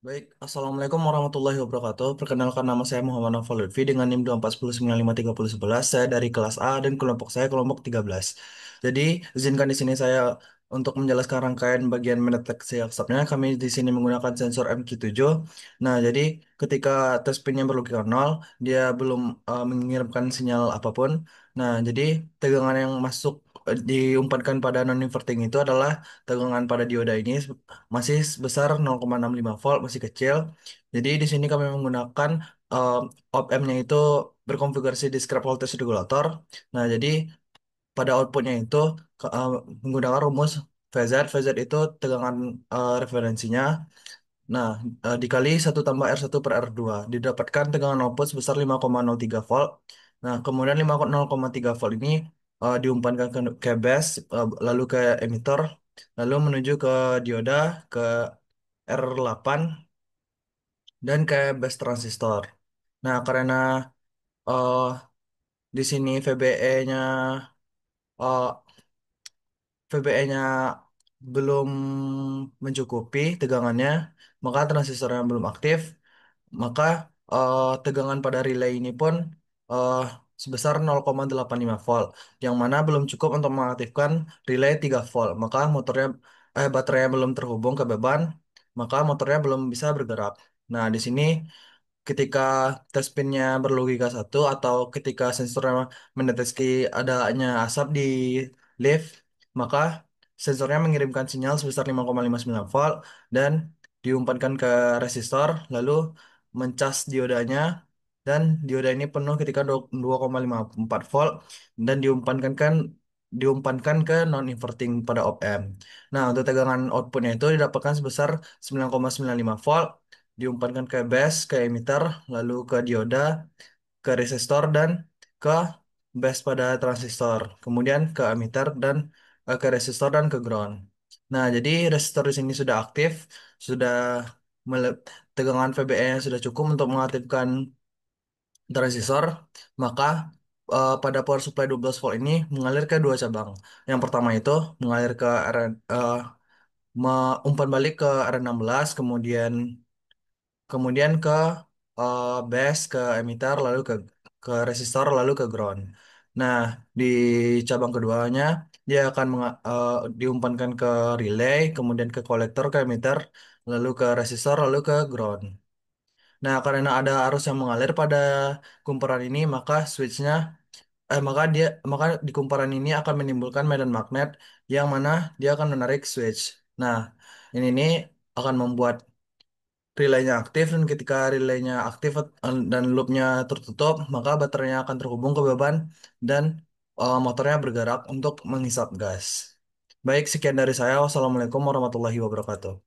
Baik, Assalamualaikum warahmatullahi wabarakatuh. Perkenalkan nama saya Muhammad Naufal Lutfi dengan NIM 240953011. Saya dari kelas A dan kelompok saya kelompok 13. Jadi, izinkan di sini saya untuk menjelaskan rangkaian bagian mendeteksi asapnya. Kami di sini menggunakan sensor MQ7. Nah, jadi ketika tes pinnya berlogika nol, dia belum mengirimkan sinyal apapun. Nah, jadi tegangan yang masuk diumpankan pada non-inverting itu adalah tegangan pada dioda ini masih sebesar 0,65 volt, masih kecil. Jadi di sini kami menggunakan eh, op-ampnya itu berkonfigurasi discrete voltage regulator. Nah, jadi pada outputnya itu eh, menggunakan rumus VZ. VZ itu tegangan referensinya. Nah, dikali 1 tambah R1 per R2 didapatkan tegangan output sebesar 5,03 volt. Nah, kemudian 5,0,3 volt ini diumpankan ke base, lalu ke emitter, lalu menuju ke dioda, ke R8, dan ke base transistor. Nah, karena eh, di sini VBE-nya belum mencukupi tegangannya, maka transistornya belum aktif, maka tegangan pada relay ini pun eh, sebesar 0,85 volt, yang mana belum cukup untuk mengaktifkan relay 3 volt. Maka baterainya belum terhubung ke beban, maka motornya belum bisa bergerak. Nah, di sini ketika tes pinnya berlogika satu atau ketika sensornya mendeteksi adanya asap di lift, maka sensornya mengirimkan sinyal sebesar 5,59 volt dan diumpankan ke resistor, lalu mencas diodanya, dan dioda ini penuh ketika 2,54 volt dan diumpankan ke non-inverting pada op amp. Nah, untuk tegangan outputnya itu didapatkan sebesar 9,95 volt, diumpankan ke base, ke emitter, lalu ke dioda, ke resistor, dan ke base pada transistor. Kemudian ke emitter dan ke resistor dan ke ground. Nah, jadi resistor di sini sudah aktif, sudah tegangan VBE-nya sudah cukup untuk mengaktifkan transistor, maka pada power supply 12 volt ini mengalir ke dua cabang. Yang pertama itu mengalir ke umpan balik ke R16, kemudian ke base, ke emitter, lalu ke resistor, lalu ke ground. Nah, di cabang keduanya dia akan diumpankan ke relay, kemudian ke kolektor, ke emitter, lalu ke resistor, lalu ke ground. Nah, karena ada arus yang mengalir pada kumparan ini, maka di kumparan ini akan menimbulkan medan magnet yang mana dia akan menarik switch. Nah, ini nih akan membuat relaynya aktif, dan ketika relaynya aktif dan loopnya tertutup, maka baterainya akan terhubung ke beban dan motornya bergerak untuk menghisap gas. Baik, sekian dari saya. Wassalamualaikum warahmatullahi wabarakatuh.